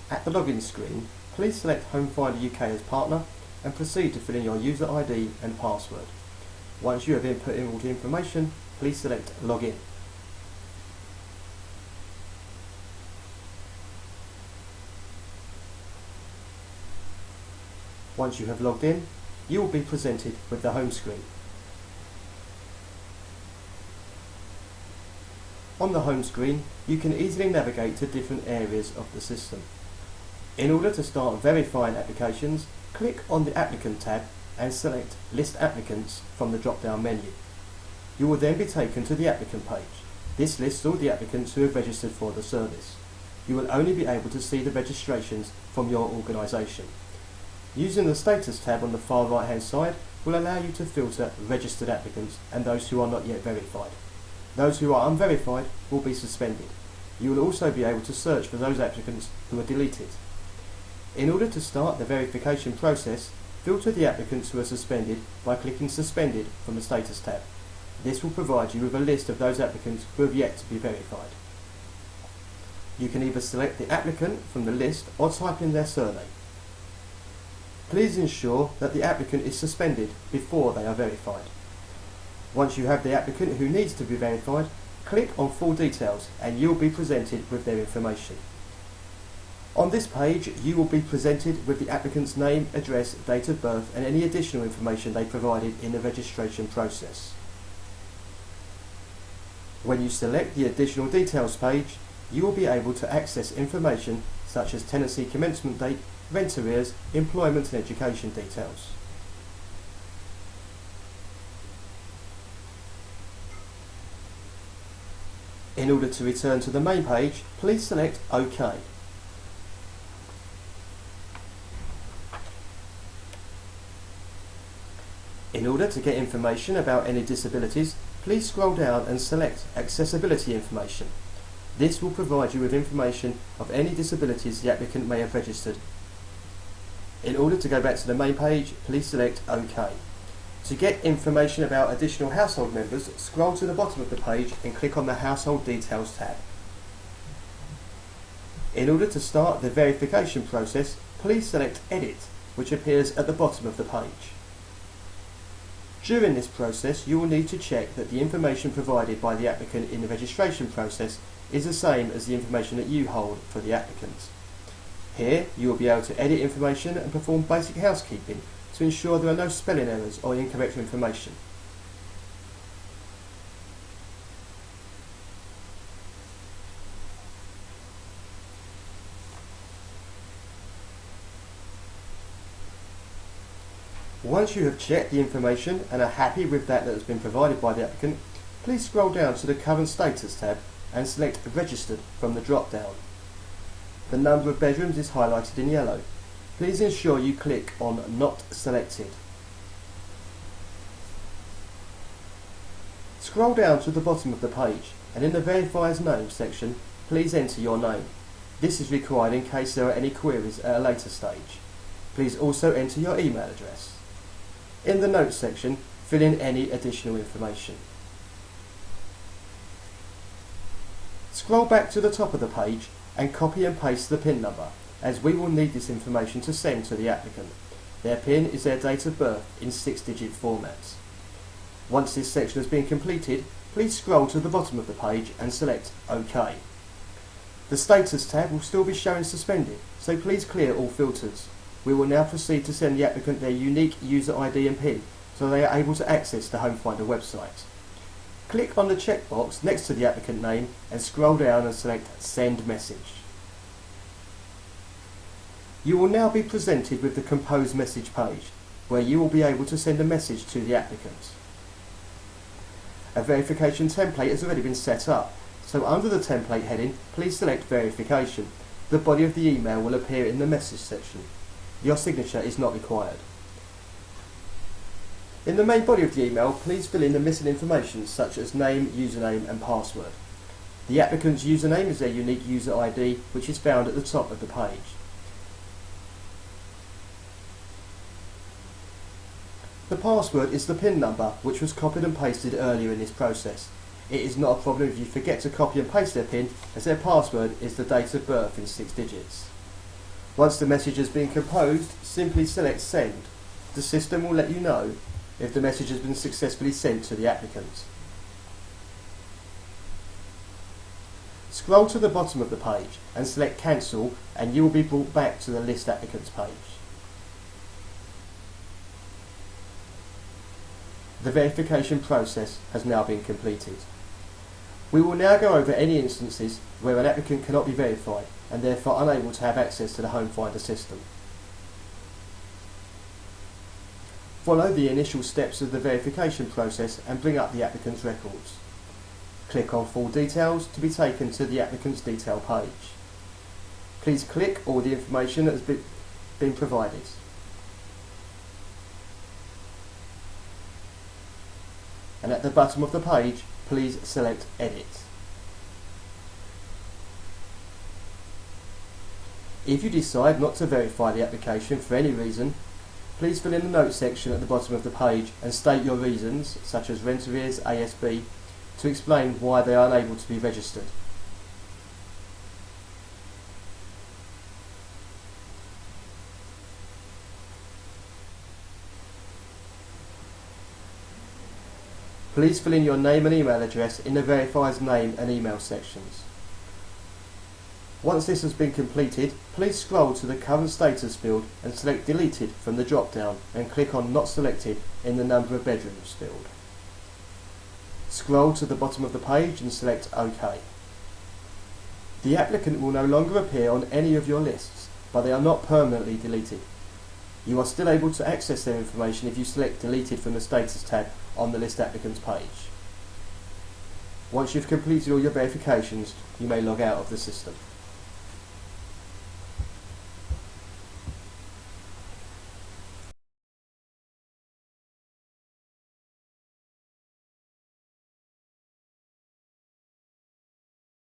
At the login screen, please select Homefinder UK as partner and proceed to fill in your user ID and password. Once you have input in all the information, please select Login. Once you have logged in, you will be presented with the home screen. On the home screen, you can easily navigate to different areas of the system. In order to start verifying applications, click on the Applicant tab and select List Applicants from the drop-down menu. You will then be taken to the applicant page. This lists all the applicants who have registered for the service. You will only be able to see the registrations from your organisation. Using the Status tab on the far right hand side will allow you to filter registered applicants and those who are not yet verified. Those who are unverified will be suspended. You will also be able to search for those applicants who are deleted. In order to start the verification process, filter the applicants who are suspended by clicking Suspended from the Status tab. This will provide you with a list of those applicants who have yet to be verified. You can either select the applicant from the list or type in their surname. Please ensure that the applicant is suspended before they are verified. Once you have the applicant who needs to be verified, click on Full Details and you will be presented with their information. On this page, you will be presented with the applicant's name, address, date of birth and any additional information they provided in the registration process. When you select the Additional Details page, you will be able to access information such as tenancy commencement date, rent arrears, employment and education details. In order to return to the main page, please select OK. In order to get information about any disabilities, please scroll down and select Accessibility Information. This will provide you with information of any disabilities the applicant may have registered. In order to go back to the main page, please select OK. To get information about additional household members, scroll to the bottom of the page and click on the Household Details tab. In order to start the verification process, please select Edit, which appears at the bottom of the page. During this process, you will need to check that the information provided by the applicant in the registration process is the same as the information that you hold for the applicant. Here, you will be able to edit information and perform basic housekeeping to ensure there are no spelling errors or incorrect information. Once you have checked the information and are happy with that has been provided by the applicant, please scroll down to the Current Status tab and select Registered from the drop-down. The number of bedrooms is highlighted in yellow. Please ensure you click on Not Selected. Scroll down to the bottom of the page and in the Verifier's Name section, please enter your name. This is required in case there are any queries at a later stage. Please also enter your email address. In the Notes section, fill in any additional information. Scroll back to the top of the page and copy and paste the PIN number, as we will need this information to send to the applicant. Their PIN is their date of birth in 6-digit formats. Once this section has been completed, please scroll to the bottom of the page and select OK. The Status tab will still be showing suspended, so please clear all filters. We will now proceed to send the applicant their unique user ID and PIN so they are able to access the Homefinder website. Click on the checkbox next to the applicant name and scroll down and select Send Message. You will now be presented with the Compose Message page, where you will be able to send a message to the applicant. A verification template has already been set up, so under the template heading, please select Verification. The body of the email will appear in the message section. Your signature is not required. In the main body of the email, please fill in the missing information such as name, username and password. The applicant's username is their unique user ID, which is found at the top of the page. The password is the PIN number, which was copied and pasted earlier in this process. It is not a problem if you forget to copy and paste their PIN, as their password is the date of birth in 6 digits. Once the message has been composed, simply select Send. The system will let you know if the message has been successfully sent to the applicant. Scroll to the bottom of the page and select Cancel, and you will be brought back to the List Applicants page. The verification process has now been completed. We will now go over any instances where an applicant cannot be verified and therefore unable to have access to the Homefinder system. Follow the initial steps of the verification process and bring up the applicant's records. Click on Full Details to be taken to the applicant's detail page. Please click all the information that has been provided. And at the bottom of the page, please select Edit. If you decide not to verify the application for any reason, please fill in the notes section at the bottom of the page and state your reasons, such as rent arrears, ASB, to explain why they are unable to be registered. Please fill in your name and email address in the Verifier's name and email sections. Once this has been completed, please scroll to the current status field and select Deleted from the drop-down and click on Not Selected in the Number of Bedrooms field. Scroll to the bottom of the page and select OK. The applicant will no longer appear on any of your lists, but they are not permanently deleted. You are still able to access their information if you select Deleted from the Status tab on the List Applicants page. Once you've completed all your verifications, you may log out of the system.